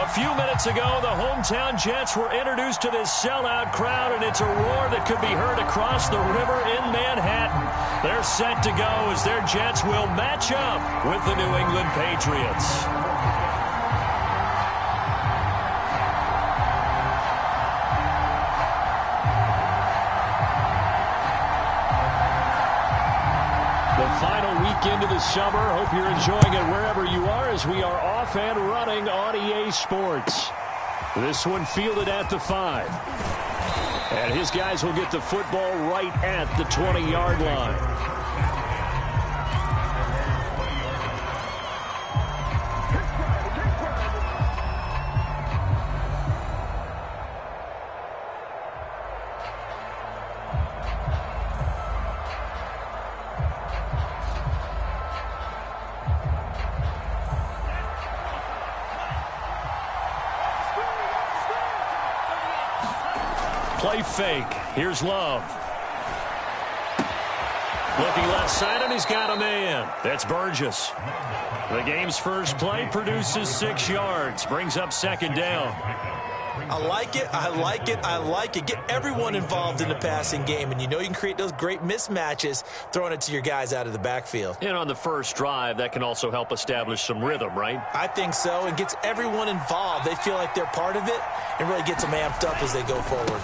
A few minutes ago, the hometown Jets were introduced to this sellout crowd, and it's a roar that could be heard across the river in Manhattan. They're set to go as their Jets will match up with the New England Patriots. Final weekend of the summer. Hope you're enjoying it wherever you are as we are off and running on EA Sports. This one fielded at the 5. And his guys will get the football right at the 20-yard line. Play fake. Here's Love. Looking left side, and he's got a man. That's Burgess. The game's first play produces 6 yards. Brings up second down. I like it. I like it. I like it. Get everyone involved in the passing game, and you know you can create those great mismatches throwing it to your guys out of the backfield. And on the first drive, that can also help establish some rhythm, right? I think so. It gets everyone involved. They feel like they're part of it and really gets them amped up as they go forward.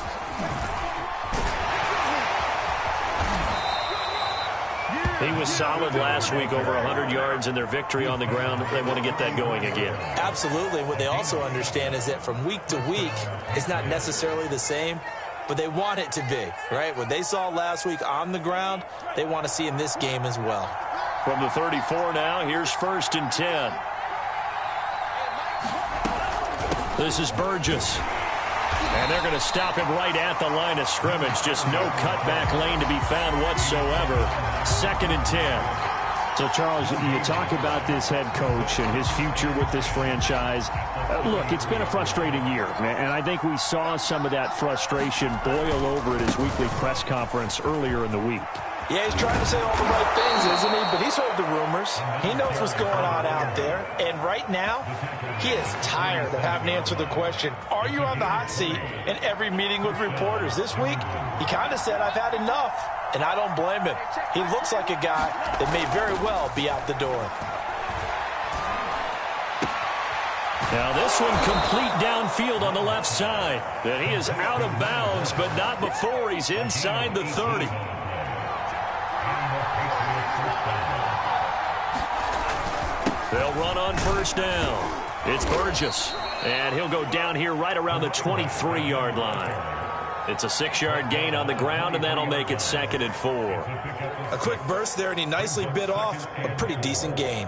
He was solid last week, over 100 yards in their victory on the ground. They want to get that going again. Absolutely. What they also understand is that from week to week, it's not necessarily the same, but they want it to be, right? What they saw last week on the ground, they want to see in this game as well. From the 34 now, here's 1st and 10. This is Burgess. And they're going to stop him right at the line of scrimmage. Just no cutback lane to be found whatsoever. 2nd and 10. So, Charles, you talk about this head coach and his future with this franchise. Look, it's been a frustrating year, and I think we saw some of that frustration boil over at his weekly press conference earlier in the week. Yeah, he's trying to say all the right things, isn't he? But he's heard the rumors. He knows what's going on out there. And right now, he is tired of having to answer the question, are you on the hot seat in every meeting with reporters? This week, he kind of said, I've had enough. And I don't blame him. He looks like a guy that may very well be out the door. Now this one complete downfield on the left side. That he is out of bounds, but not before he's inside the 30. They'll run on 1st down. It's Burgess. And he'll go down here right around the 23-yard line. It's a 6-yard gain on the ground, and that'll make it 2nd and 4. A quick burst there, and he nicely bit off a pretty decent gain.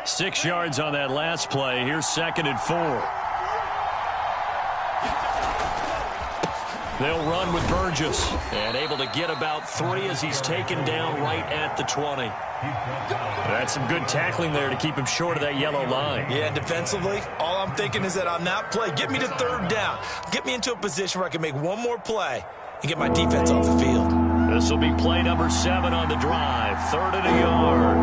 6 yards on that last play. Here's 2nd and 4. They'll run with Burgess. And able to get about 3 as he's taken down right at the 20. That's some good tackling there to keep him short of that yellow line. Yeah, defensively, all I'm thinking is that on that play, get me to 3rd down. Get me into a position where I can make one more play and get my defense off the field. This will be play number 7 on the drive. 3rd and a yard.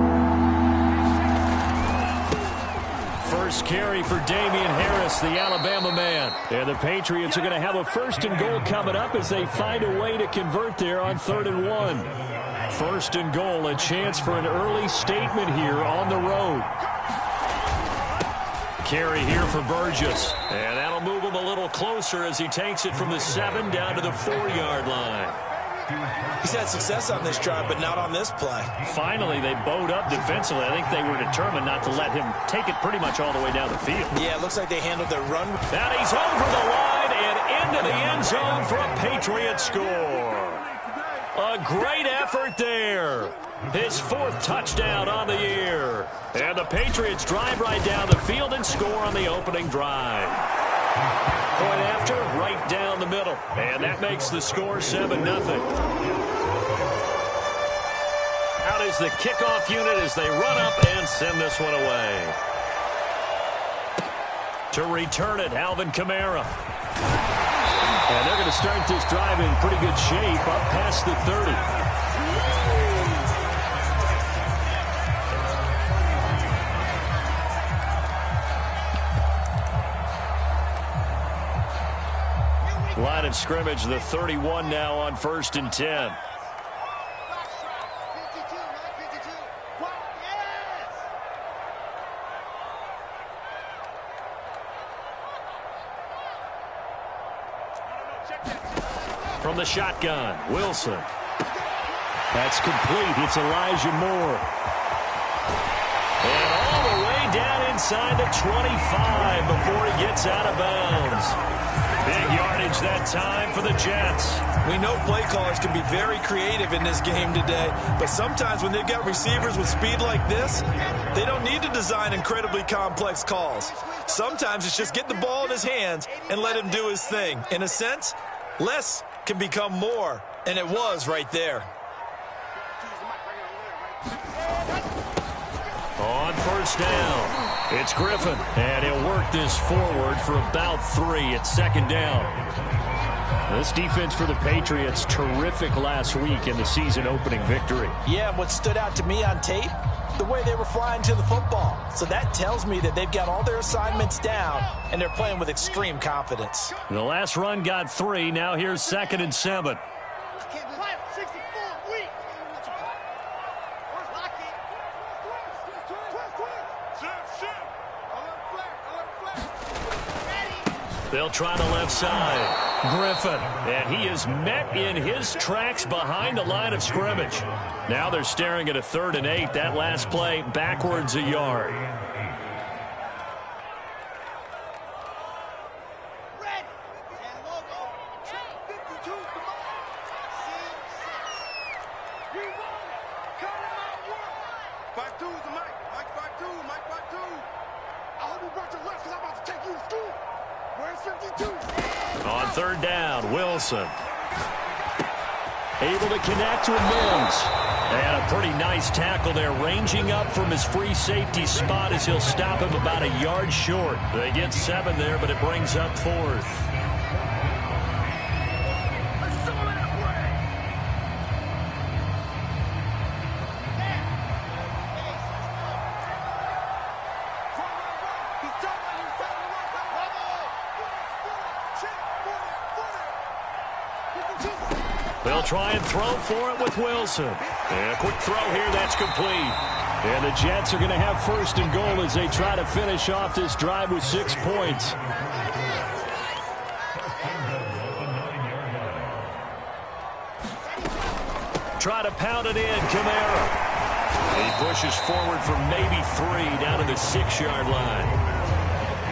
First carry for Damian Harris, the Alabama man. And the Patriots are going to have a 1st and goal coming up as they find a way to convert there on 3rd and 1. 1st and goal, a chance for an early statement here on the road. Carry here for Burgess. And that'll move him a little closer as he takes it from the 7 down to the 4-yard line. He's had success on this drive, but not on this play. Finally, they bowed up defensively. I think they were determined not to let him take it pretty much all the way down the field. Yeah, it looks like they handled their run. And he's over the line and into the end zone for a Patriot score. A great effort there. His 4th touchdown on the year. And the Patriots drive right down the field and score on the opening drive. Point after, right down the middle. And that makes the score 7-0. Out is the kickoff unit as they run up and send this one away. To return it, Alvin Kamara. And they're going to start this drive in pretty good shape up past the 30. Line of scrimmage, the 31 now on 1st and 10. From the shotgun, Wilson. That's complete. It's Elijah Moore. And all the way down inside the 25 before he gets out of bounds. Big yardage that time for the Jets. We know play callers can be very creative in this game today, but sometimes when they've got receivers with speed like this, they don't need to design incredibly complex calls. Sometimes it's just get the ball in his hands and let him do his thing. In a sense, less can become more, and it was right there. On 1st down, it's Griffin, and he'll work this forward for about 3 at 2nd down. This defense for the Patriots, terrific last week in the season-opening victory. Yeah, and what stood out to me on tape, the way they were flying to the football. So that tells me that they've got all their assignments down, and they're playing with extreme confidence. The last run got 3. Now here's 2nd and 7. They'll try the left side. Griffin. And he is met in his tracks behind the line of scrimmage. Now they're staring at a 3rd and 8. That last play backwards a yard. On 3rd down, Wilson. Able to connect with Mills. And a pretty nice tackle there, ranging up from his free safety spot as he'll stop him about a yard short. They get 7 there, but it brings up 4th. They'll try and throw for it with Wilson. And a quick throw here, that's complete. And the Jets are going to have 1st and goal as they try to finish off this drive with 6 points. Try to pound it in, Kamara. He pushes forward for maybe 3 down to the 6-yard line.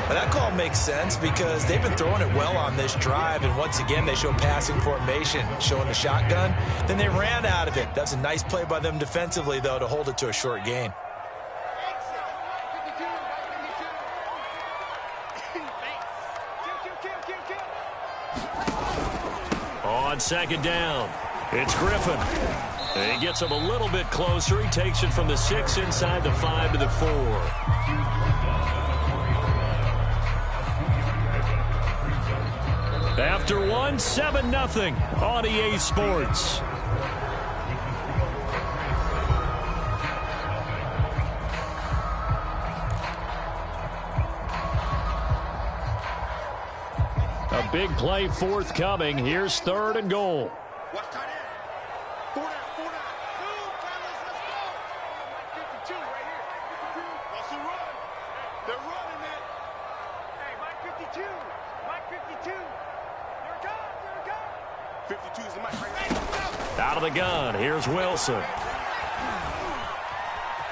But that call makes sense because they've been throwing it well on this drive, and once again they show passing formation, showing the shotgun. Then they ran out of it. That's a nice play by them defensively, though, to hold it to a short gain. On 2nd down, it's Griffin. And he gets him a little bit closer. He takes it from the 6 inside the 5 to the 4. After 1, 7-0 on EA Sports. A big play forthcoming. Here's 3rd and goal. Out of the gun, here's Wilson.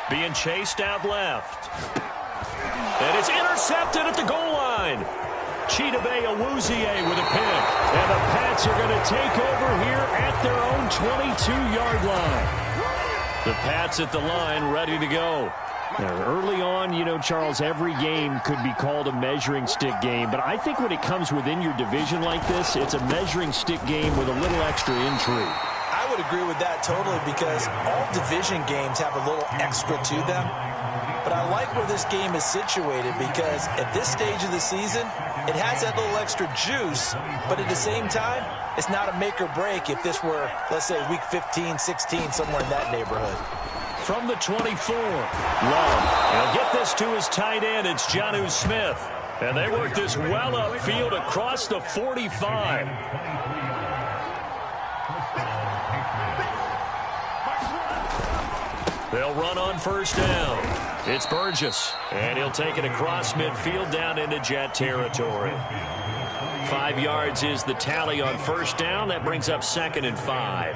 Being chased out left. And it's intercepted at the goal line. Chidobe Awuzie with a pick. And the Pats are going to take over here at their own 22-yard line. The Pats at the line, ready to go. Now, early on, you know, Charles, every game could be called a measuring stick game. But I think when it comes within your division like this, it's a measuring stick game with a little extra intrigue. I would agree with that totally because all division games have a little extra to them. But I like where this game is situated because at this stage of the season, it has that little extra juice. But at the same time, it's not a make or break if this were, let's say, week 15, 16, somewhere in that neighborhood. From the 24, Love. He'll get this to his tight end. It's Jonnu Smith. And they work this well upfield across the 45. They'll run on first down. It's Burgess, and he'll take it across midfield down into Jet territory. 5 yards is the tally on first down. That brings up 2nd and 5.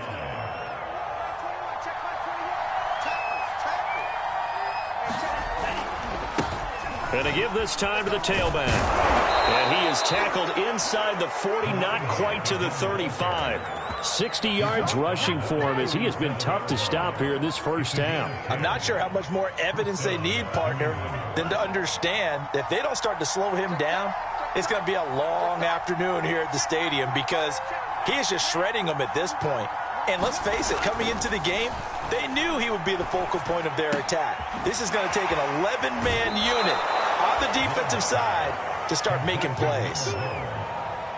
And to give this time to the tailback. And he is tackled inside the 40, not quite to the 35. 60 yards rushing for him as he has been tough to stop here in this first half. I'm not sure how much more evidence they need, partner, than to understand that if they don't start to slow him down, it's going to be a long afternoon here at the stadium because he is just shredding them at this point. And let's face it, coming into the game, they knew he would be the focal point of their attack. This is going to take an 11-man unit on the defensive side to start making plays.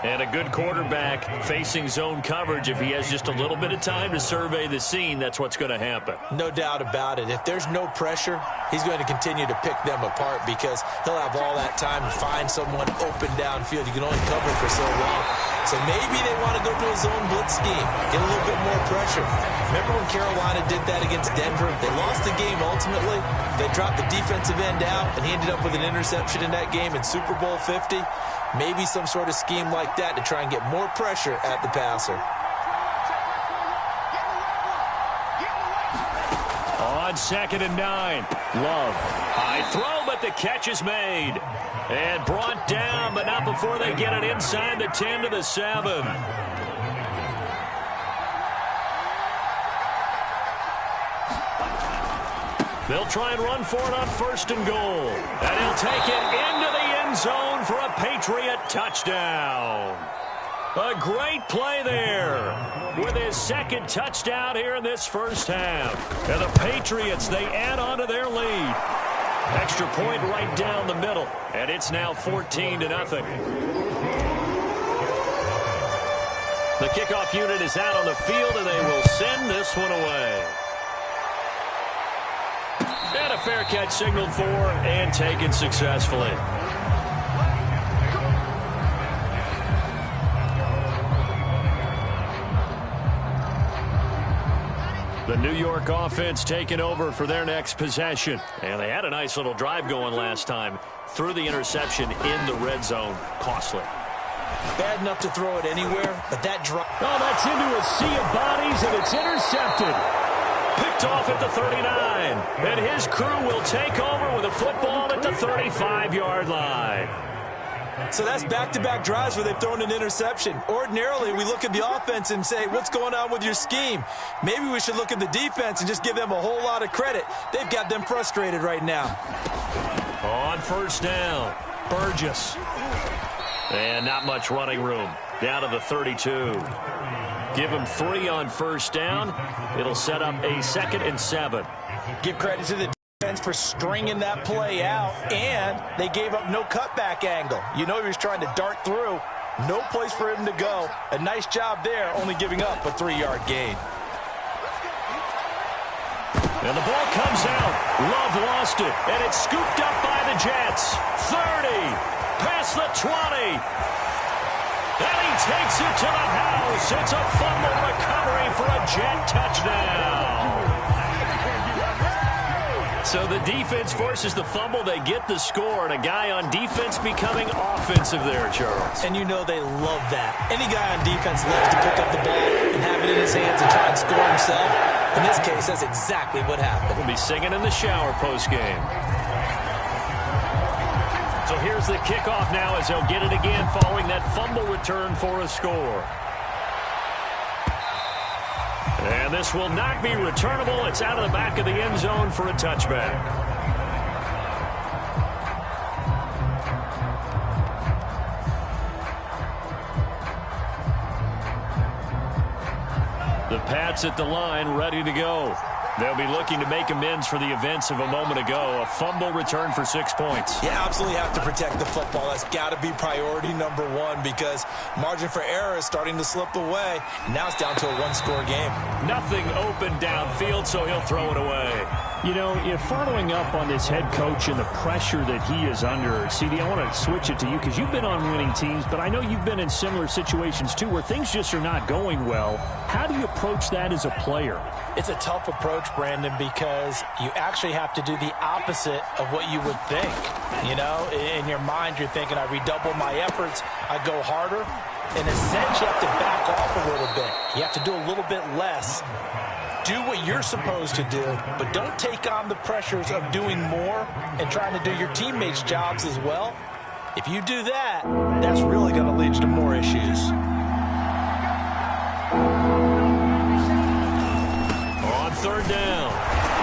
And a good quarterback facing zone coverage. If he has just a little bit of time to survey the scene, that's what's going to happen. No doubt about it. If there's no pressure, he's going to continue to pick them apart because he'll have all that time to find someone open downfield. You can only cover for so long. So maybe they want to go to a zone blitz scheme, get a little bit more pressure. Remember when Carolina did that against Denver? They lost the game ultimately. They dropped the defensive end out, and he ended up with an interception in that game in Super Bowl 50. Maybe some sort of scheme like that to try and get more pressure at the passer. On 2nd and 9. Love. High throw, but the catch is made. And brought down, but not before they get it inside the 10 to the 7. They'll try and run for it on 1st and goal. And he'll take it into the end zone for a Patriot touchdown. A great play there with his 2nd touchdown here in this first half. And the Patriots, they add on to their lead. Extra point right down the middle. And it's now 14-0. The kickoff unit is out on the field, and they will send this one away. And a fair catch signaled for and taken successfully. The New York offense taking over for their next possession. And they had a nice little drive going last time. Threw the interception in the red zone. Costly. Bad enough to throw it anywhere, but that drop. Oh, that's into a sea of bodies, and it's intercepted. Picked off at the 39. And his crew will take over with a football at the 35-yard line. So that's back-to-back drives where they've thrown an interception. Ordinarily, we look at the offense and say, what's going on with your scheme? Maybe we should look at the defense and just give them a whole lot of credit. They've got them frustrated right now. On first down, Burgess. And not much running room. Down to the 32. Give him 3 on first down. It'll set up a 2nd and 7. Give credit to the defense for stringing that play out, and they gave up no cutback angle. You know he was trying to dart through. No place for him to go. A nice job there, only giving up a 3-yard gain. And the ball comes out. Love lost it, and it's scooped up by the Jets. 30, past the 20. And he takes it to the house. It's a fumble recovery for a Jet touchdown. So the defense forces the fumble. They get the score, and a guy on defense becoming offensive there, Charles. And you know they love that. Any guy on defense loves to pick up the ball and have it in his hands and try and score himself. In this case, that's exactly what happened. We'll be singing in the shower postgame. So here's the kickoff now as they'll get it again following that fumble return for a score. And this will not be returnable. It's out of the back of the end zone for a touchback. The Pats at the line ready to go. They'll be looking to make amends for the events of a moment ago. A fumble return for 6 points. Yeah, absolutely have to protect the football. That's got to be priority number one because margin for error is starting to slip away. And now it's down to a one-score game. Nothing open downfield, so he'll throw it away. You know, following up on this head coach and the pressure that he is under, CD, I want to switch it to you because you've been on winning teams, but I know you've been in similar situations too where things just are not going well. How do you approach that as a player? It's a tough approach, Brandon, because you actually have to do the opposite of what you would think. You know, in your mind, you're thinking, I redouble my efforts, I go harder. In a sense, you have to back off a little bit. You have to do a little bit less. Do what you're supposed to do, but don't take on the pressures of doing more and trying to do your teammates' jobs as well. If you do that, that's really going to lead you to more issues. On third down,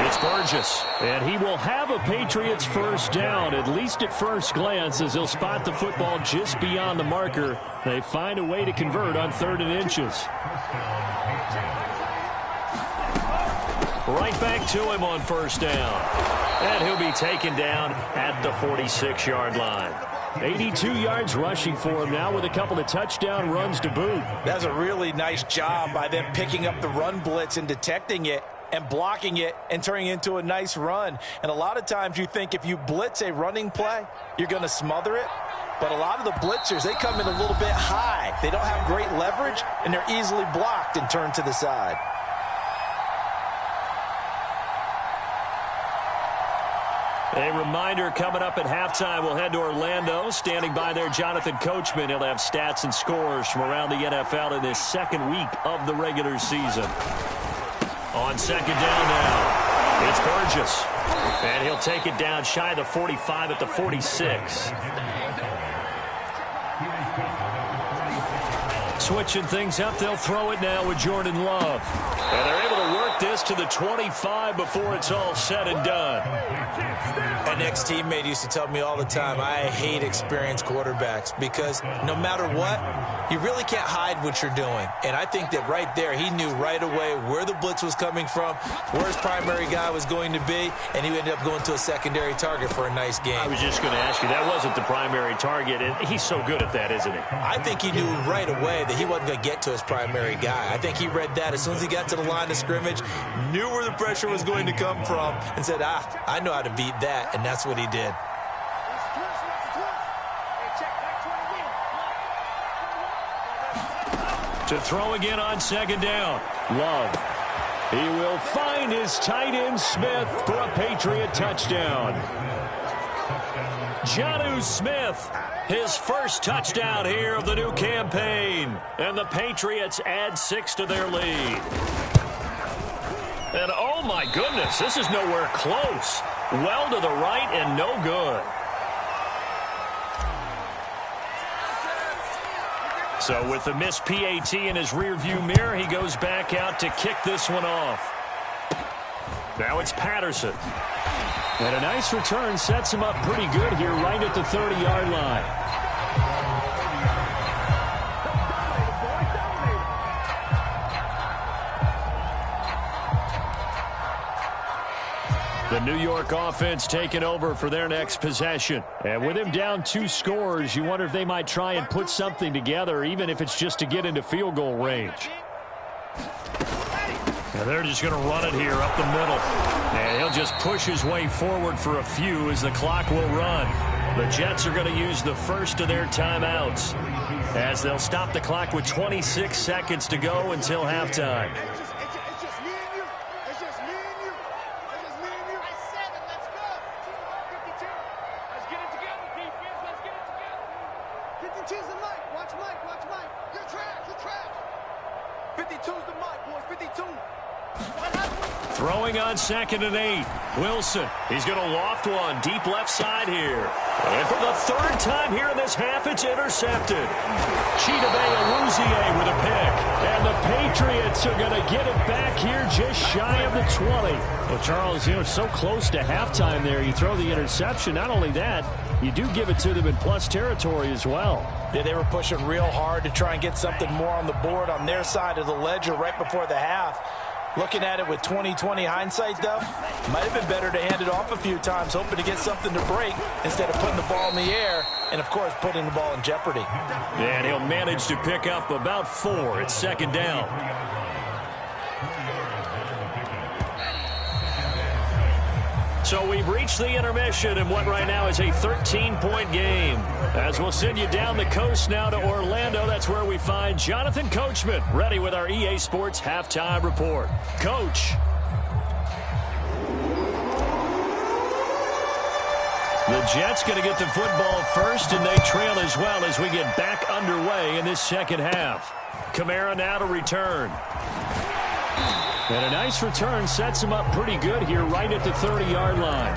it's Burgess. And he will have a Patriots first down, at least at first glance, as he'll spot the football just beyond the marker. They find a way to convert on 3rd and inches. Right back to him on first down. And he'll be taken down at the 46-yard line. 82 yards rushing for him now with a couple of touchdown runs to boot. That's a really nice job by them picking up the run blitz and detecting it and blocking it and turning it into a nice run. And a lot of times you think if you blitz a running play, you're going to smother it. But a lot of the blitzers, they come in a little bit high. They don't have great leverage, and they're easily blocked and turned to the side. A reminder coming up at halftime, we'll head to Orlando. Standing by there, Jonathan Coachman. He'll have stats and scores from around the NFL in this second week of the regular season. On second down now, it's Burgess. And he'll take it down shy of the 45 at the 46. Switching things up, they'll throw it now with Jordan Love. And they're able to work this to the 25 before it's all said and done. An ex-teammate used to tell me all the time, I hate experienced quarterbacks because no matter what, you really can't hide what you're doing. And I think that right there, he knew right away where the blitz was coming from, where his primary guy was going to be, and he ended up going to a secondary target for a nice game. I was just going to ask you, that wasn't the primary target, and he's so good at that, isn't he? I think he knew right away that he wasn't going to get to his primary guy. I think he read that as soon as he got to the line of scrimmage, knew where the pressure was going to come from, and said, I know how to beat that, and that's what he did. To throw again on second down. Love. He will find his tight end Smith for a Patriot touchdown. Jonnu Smith, his first touchdown here of the new campaign. And the Patriots add 6 to their lead. And oh my goodness, this is nowhere close. Well to the right and no good. So with the missed PAT in his rearview mirror, he goes back out to kick this one off. Now it's Patterson. And a nice return sets him up pretty good here right at the 30-yard line. The New York offense taking over for their next possession. And with him down 2 scores, you wonder if they might try and put something together, even if it's just to get into field goal range. And they're just going to run it here up the middle. And he'll just push his way forward for a few as the clock will run. The Jets are going to use the first of their timeouts as they'll stop the clock with 26 seconds to go until halftime. Throwing on 2nd and 8. Wilson. He's going to loft one deep left side here. And for the 3rd time here in this half, it's intercepted. Chidobe Awuzie with a pick. And the Patriots are going to get it back here just shy of the 20. Well, Charles, so close to halftime there. You throw the interception. Not only that, you do give it to them in plus territory as well. Yeah, they were pushing real hard to try and get something more on the board on their side of the ledger right before the half. Looking at it with 20/20 hindsight, though, might have been better to hand it off a few times, hoping to get something to break instead of putting the ball in the air and, of course, putting the ball in jeopardy. And he'll manage to pick up about 4 at 2nd down. So we've reached the intermission in what right now is a 13-point game. As we'll send you down the coast now to Orlando, that's where we find Jonathan Coachman ready with our EA Sports Halftime Report. Coach. The Jets going to get the football first, and they trail as well as we get back underway in this second half. Kamara now to return. And a nice return sets him up pretty good here right at the 30-yard line.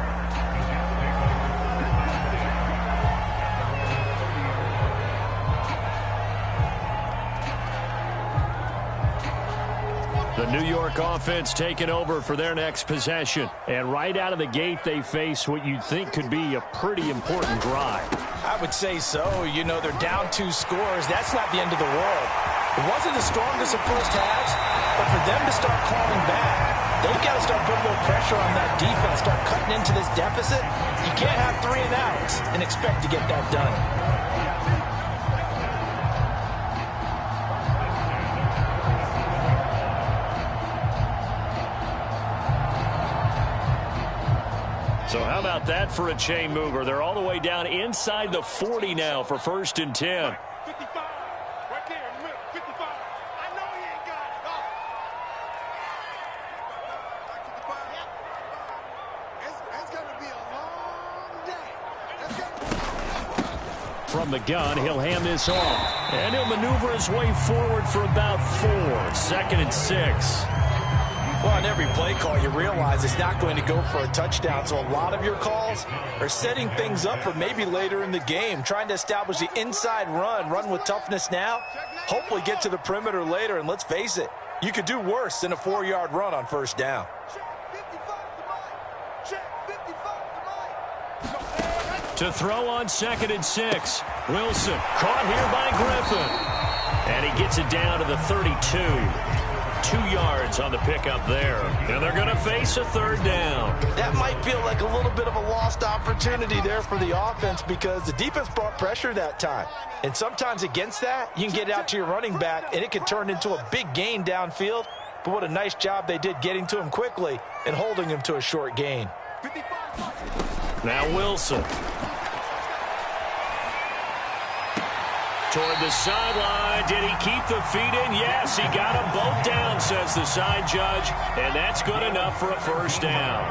The New York offense taking over for their next possession. And right out of the gate, they face what you'd think could be a pretty important drive. I would say so. You know, they're down 2 scores. That's not the end of the world. It wasn't the strongest of first halves, but for them to start clawing back, they've got to start putting a little pressure on that defense, start cutting into this deficit. You can't have 3 and outs and expect to get that done. So how about that for a chain mover? They're all the way down inside the 40 now for 1st and 10. 55, right there in the middle, 55. I know he ain't got it. It's going to be a long day. From the gun, he'll hand this off. And he'll maneuver his way forward for about 4. 2nd and 6. Well, on every play call, you realize it's not going to go for a touchdown. So a lot of your calls are setting things up for maybe later in the game, trying to establish the inside run with toughness now, hopefully get to the perimeter later. And let's face it, you could do worse than a 4-yard run on 1st down. To throw on 2nd and 6. Wilson caught here by Griffin. And he gets it down to the 32. 2 yards on the pickup there. And they're going to face a 3rd down. That might feel like a little bit of a lost opportunity there for the offense because the defense brought pressure that time. And sometimes against that, you can get out to your running back, and it can turn into a big gain downfield. But what a nice job they did getting to him quickly and holding him to a short gain. Now Wilson. Toward the sideline. Did he keep the feet in? Yes, he got them both down, says the side judge. And that's good enough for a 1st down.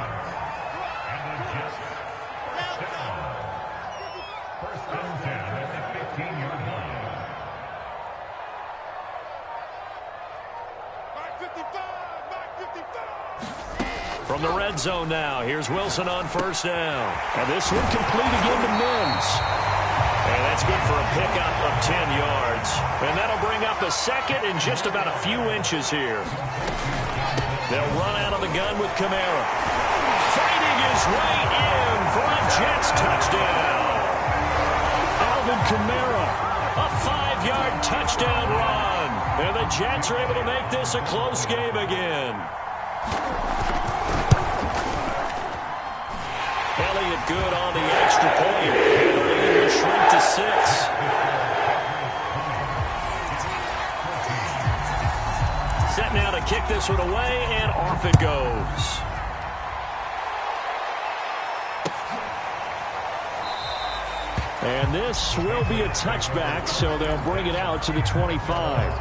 From the red zone now, here's Wilson on 1st down. And this one complete again to Mims. And that's good for a pickup of 10 yards. And that'll bring up a 2nd and just about a few inches here. They'll run out of the gun with Kamara. Fighting his way in for a Jets touchdown. Alvin Kamara, a 5-yard touchdown run. And the Jets are able to make this a close game again. Elliott good on the extra point. And the lead will shrink to 6. Set now to kick this one away, and off it goes. And this will be a touchback, so they'll bring it out to the 25.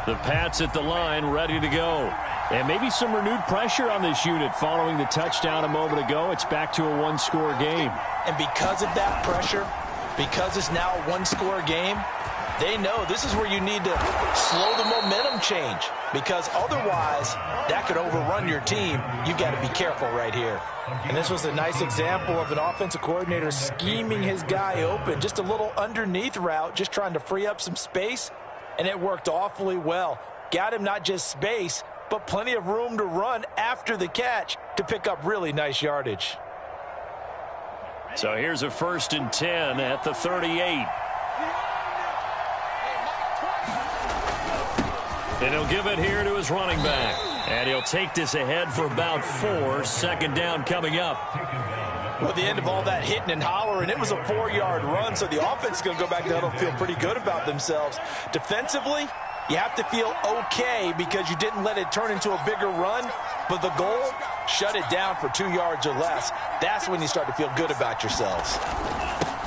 The Pats at the line, ready to go. And maybe some renewed pressure on this unit following the touchdown a moment ago. It's back to a 1-score game. And because of that pressure, because it's now a 1-score game, they know this is where you need to slow the momentum change. Because otherwise, that could overrun your team. You've got to be careful right here. And this was a nice example of an offensive coordinator scheming his guy open. Just a little underneath route, just trying to free up some space. And it worked awfully well. Got him not just space, but plenty of room to run after the catch to pick up really nice yardage. So here's a 1st and 10 at the 38. And he'll give it here to his running back. And he'll take this ahead for about 4. 2nd down coming up. Well, at the end of all that hitting and hollering, it was a 4-yard run, so the offense is going to go back to huddle and feel pretty good about themselves. Defensively, you have to feel okay because you didn't let it turn into a bigger run, but the goal, shut it down for 2 yards or less. That's when you start to feel good about yourselves.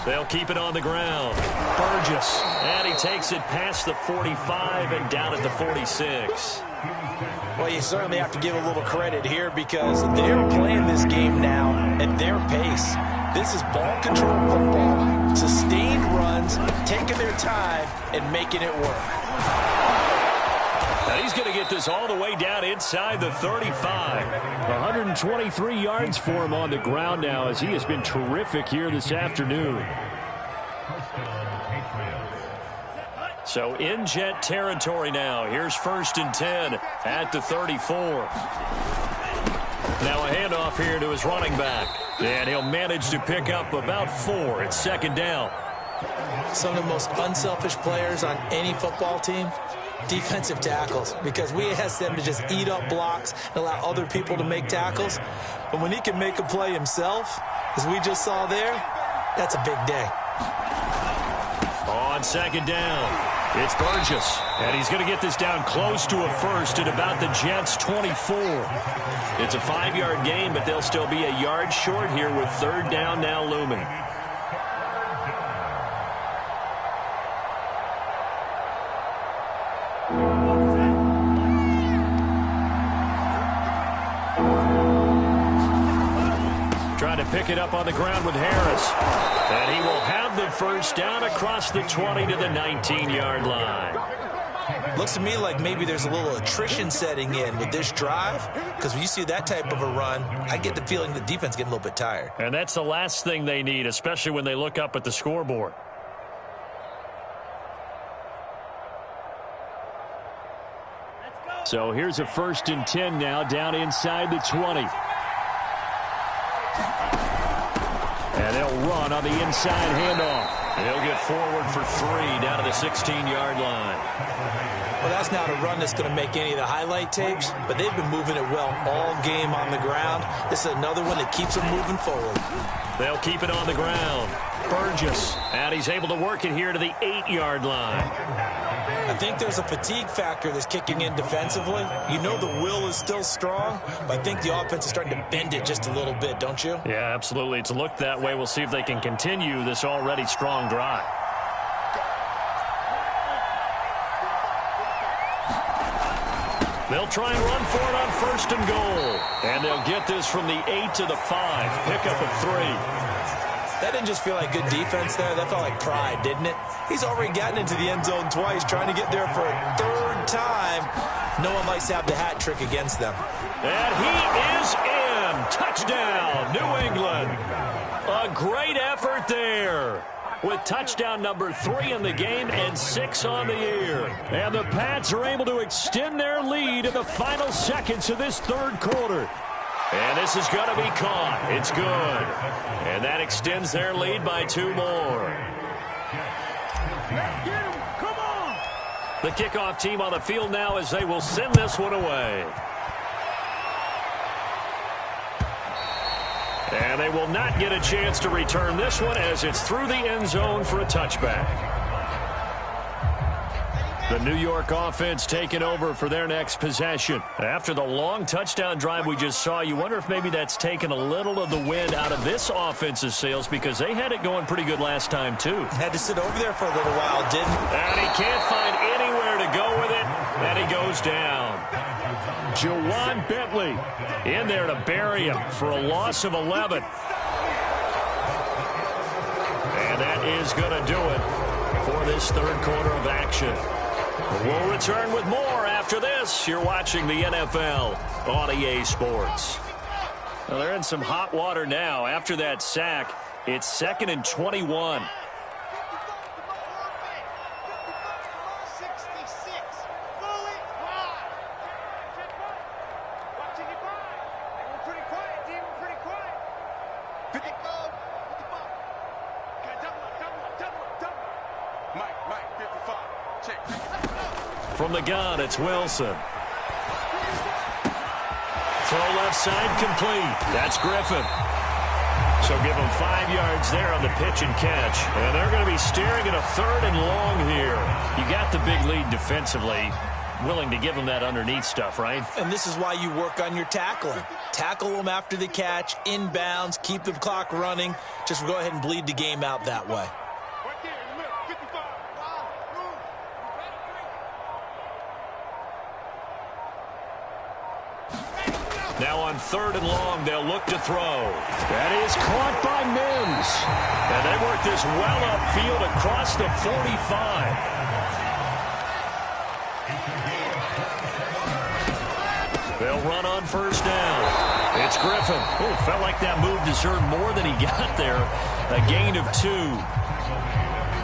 They'll keep it on the ground. Burgess, and he takes it past the 45 and down at the 46. Well, you certainly have to give a little credit here because they're playing this game now at their pace. This is ball control football, sustained runs, taking their time and making it work. Now he's going to get this all the way down inside the 35. 123 yards for him on the ground now as he has been terrific here this afternoon. So in Jet territory now. Here's 1st and 10 at the 34. Now a handoff here to his running back. And he'll manage to pick up about 4. It's 2nd down. Some of the most unselfish players on any football team, defensive tackles, because we ask them to just eat up blocks and allow other people to make tackles. But when he can make a play himself, as we just saw there, that's a big day. On 2nd down, it's Burgess. And he's going to get this down close to a first at about the Jets' 24. It's a 5-yard gain, but they'll still be a yard short here with 3rd down now looming. Trying to pick it up on the ground with Harris. And he will have the 1st down across the 20 to the 19-yard line. Looks to me like maybe there's a little attrition setting in with this drive, because when you see that type of a run, I get the feeling the defense getting a little bit tired. And that's the last thing they need, especially when they look up at the scoreboard. So here's a 1st and 10 now down inside the 20. And they'll run on the inside handoff. They'll get forward for 3 down to the 16-yard line. Well, that's not a run that's going to make any of the highlight tapes, but they've been moving it well all game on the ground. This is another one that keeps them moving forward. They'll keep it on the ground. Burgess, and he's able to work it here to the 8-yard line. I think there's a fatigue factor that's kicking in defensively. You know the will is still strong, but I think the offense is starting to bend it just a little bit, don't you? Yeah, absolutely. It's looked that way. We'll see if they can continue this already strong drive. They'll try and run for it on 1st and goal. And they'll get this from the 8 to the 5. Pickup of 3. That didn't just feel like good defense there. That felt like pride, didn't it? He's already gotten into the end zone twice, trying to get there for a 3rd time. No one likes to have the hat trick against them. And he is in. Touchdown, New England. A great effort there, with touchdown number 3 in the game and 6 on the year. And the Pats are able to extend their lead in the final seconds of this 3rd quarter. And this is going to be caught. It's good. And that extends their lead by 2 more. Let's get him. Come on. The kickoff team on the field now as they will send this one away. And they will not get a chance to return this one as it's through the end zone for a touchback. The New York offense taking over for their next possession. After the long touchdown drive we just saw, you wonder if maybe that's taken a little of the wind out of this offense's sails because they had it going pretty good last time, too. Had to sit over there for a little while, didn't he? And he can't find anywhere to go with it, and he goes down. Jawan Bentley In there to bury him for a loss of 11. And that is going to do it for this 3rd quarter of action. We'll return with more after this. You're watching the NFL on EA Sports. Well, they're in some hot water now. After that sack, it's 2nd and 21. 66. Fully wide. Watching it by. We're pretty quiet, team. We're pretty quiet. 55. 55. Okay, double up. Mike, 55. Check. From the gun, it's Wilson. Throw left side complete. That's Griffin. So give them 5 yards there on the pitch and catch. And they're going to be staring at a 3rd and long here. You got the big lead defensively. Willing to give them that underneath stuff, right? And this is why you work on your tackling. Tackle them after the catch, inbounds, keep the clock running. Just go ahead and bleed the game out that way. Right there in the middle, 55. Now on 3rd and long, they'll look to throw. That is caught by Mims. And they work this well upfield across the 45. They'll run on 1st down. It's Griffin. Oh, felt like that move deserved more than he got there. A gain of 2.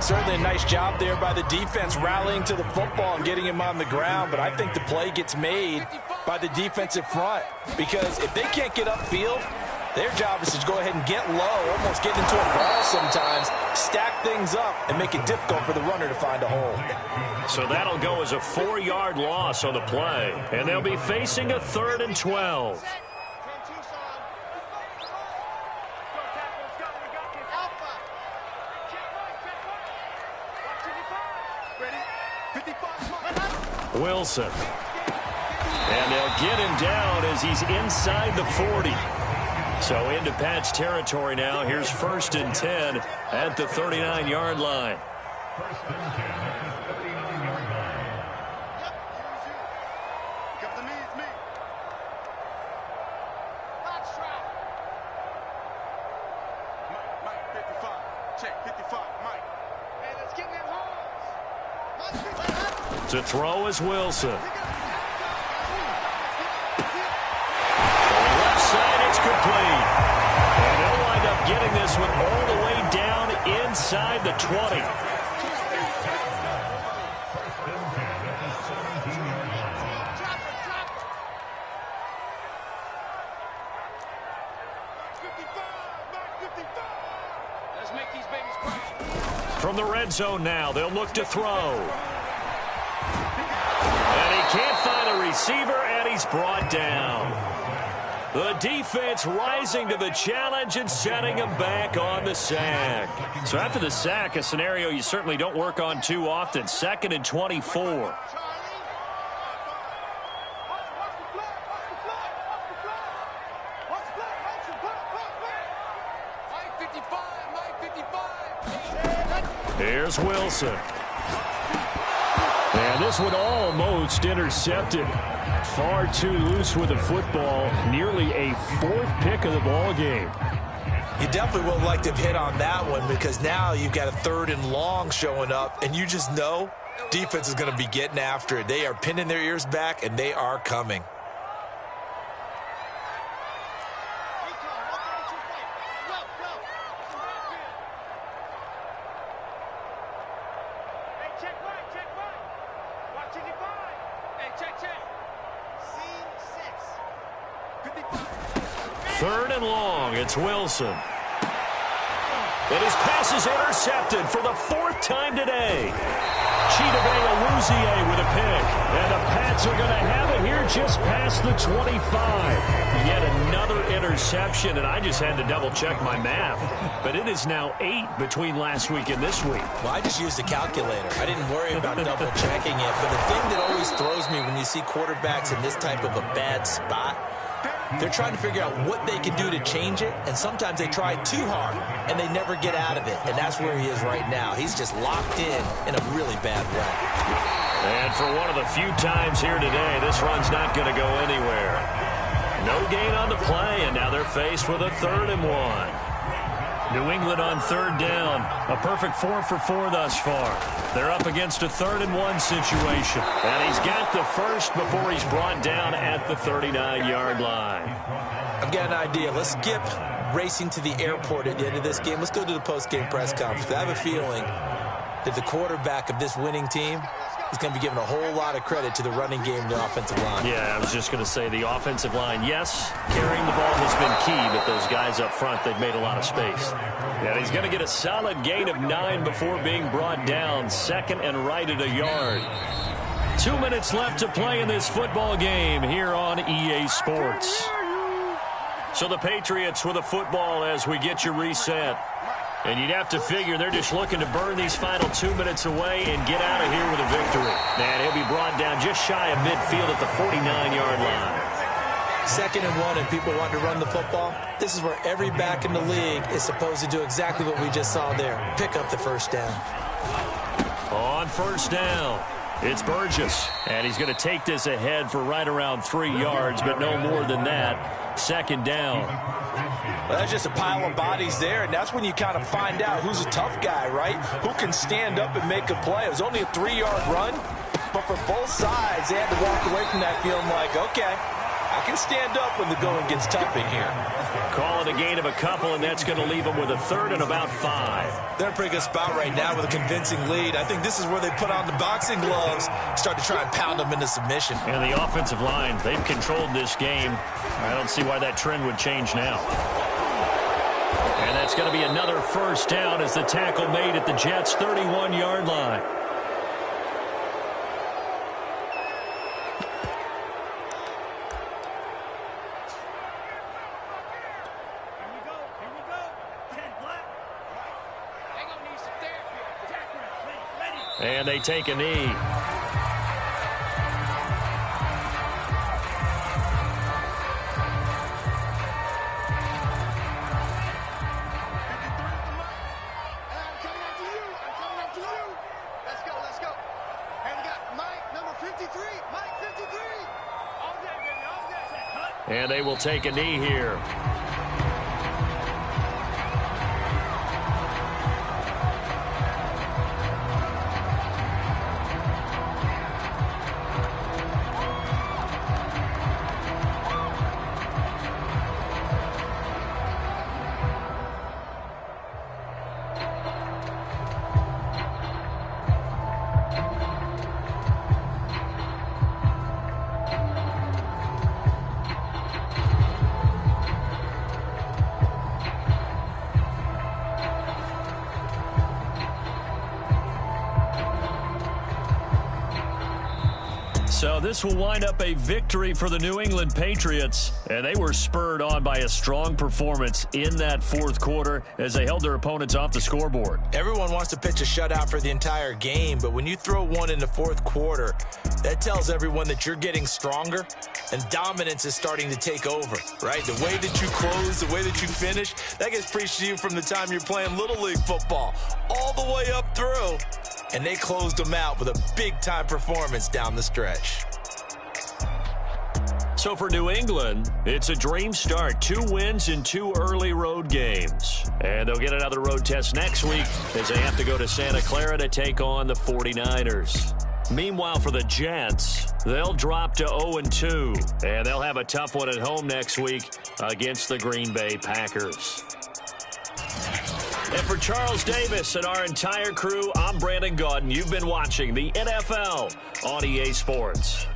Certainly a nice job there by the defense rallying to the football and getting him on the ground, but I think the play gets made by the defensive front because if they can't get upfield, their job is to go ahead and get low, almost get into a ball sometimes, stack things up, and make it difficult for the runner to find a hole. So that'll go as a 4-yard loss on the play, and they'll be facing a 3rd and 12. Wilson. And they'll get him down as he's inside the 40. So into Pat's territory now. Here's 1st and 10 at the 39-yard line. Mike, 55. Check, 55, Mike. Hey, let's get them holes. To throw is Wilson. On the left side, it's complete. And they'll wind up getting this one all the way down inside the 20. Let's make these babies cry. From the red zone now, they'll look to throw. And he can't find a receiver, and he's brought down. The defense rising to the challenge and setting him back on the sack. So after the sack, a scenario you certainly don't work on too often. 2nd and 24. Here's Wilson. And this one almost intercepted. Far too loose with the football. Nearly a 4th pick of the ball game. You definitely would like to have hit on that one because now you've got a 3rd and long showing up, and you just know defense is going to be getting after it. They are pinning their ears back, and they are coming. Third and long, it's Wilson. And his pass is intercepted for the 4th time today. Chidobe Awuzie with a pick. And the Pats are going to have it here just past the 25. Yet another interception, and I just had to double-check my math. But it is now 8 between last week and this week. Well, I just used a calculator. I didn't worry about double-checking it. But the thing that always throws me when you see quarterbacks in this type of a bad spot, they're trying to figure out what they can do to change it, and sometimes they try too hard, and they never get out of it, and that's where he is right now. He's just locked in a really bad way. And for one of the few times here today, this run's not going to go anywhere. No gain on the play, and now they're faced with a 3rd and 1. New England on 3rd down. A perfect 4 for 4 thus far. They're up against a 3rd and 1 situation. And he's got the first before he's brought down at the 39-yard line. I've got an idea. Let's skip racing to the airport at the end of this game. Let's go to the post-game press conference. I have a feeling that the quarterback of this winning team is going to be given a whole lot of credit to the running game and the offensive line. Yeah, I was just going to say the offensive line, yes, carrying the ball has been key, but those guys up front, they've made a lot of space. And he's going to get a solid gain of 9 before being brought down. 2nd and right at a yard. 2 minutes left to play in this football game here on EA Sports. So the Patriots with a football as we get you reset. And you'd have to figure they're just looking to burn these final 2 minutes away and get out of here with a victory. And he'll be brought down just shy of midfield at the 49-yard line. 2nd and 1 and people want to run the football. This is where every back in the league is supposed to do exactly what we just saw there. Pick up the first down. On first down, it's Burgess. And he's going to take this ahead for right around 3 yards, but no more than that. 2nd down. Well, that's just a pile of bodies there, and that's when you kind of find out who's a tough guy, right? Who can stand up and make a play. It was only a 3-yard run, but for both sides, they had to walk away from that feeling like, okay, I can stand up when the going gets tough in here. Call it a gain of a couple, and that's going to leave them with a 3rd and about 5. They're in a pretty good spot right now with a convincing lead. I think this is where they put on the boxing gloves, start to try and pound them into submission. And the offensive line, they've controlled this game. I don't see why that trend would change now. And that's going to be another first down as the tackle made at the Jets' 31-yard line. And they take a knee. And they will take a knee here. So this will wind up a victory for the New England Patriots, and they were spurred on by a strong performance in that 4th quarter as they held their opponents off the scoreboard. Everyone wants to pitch a shutout for the entire game, but when you throw one in the 4th quarter, that tells everyone that you're getting stronger and dominance is starting to take over, right? The way that you close, the way that you finish, that gets preached to you from the time you're playing Little League football all the way up through. And they closed them out with a big-time performance down the stretch. So for New England, it's a dream start. 2 wins in 2 early road games. And they'll get another road test next week as they have to go to Santa Clara to take on the 49ers. Meanwhile, for the Jets, they'll drop to 0-2. And they'll have a tough one at home next week against the Green Bay Packers. And for Charles Davis and our entire crew, I'm Brandon Gaudin. You've been watching the NFL on EA Sports.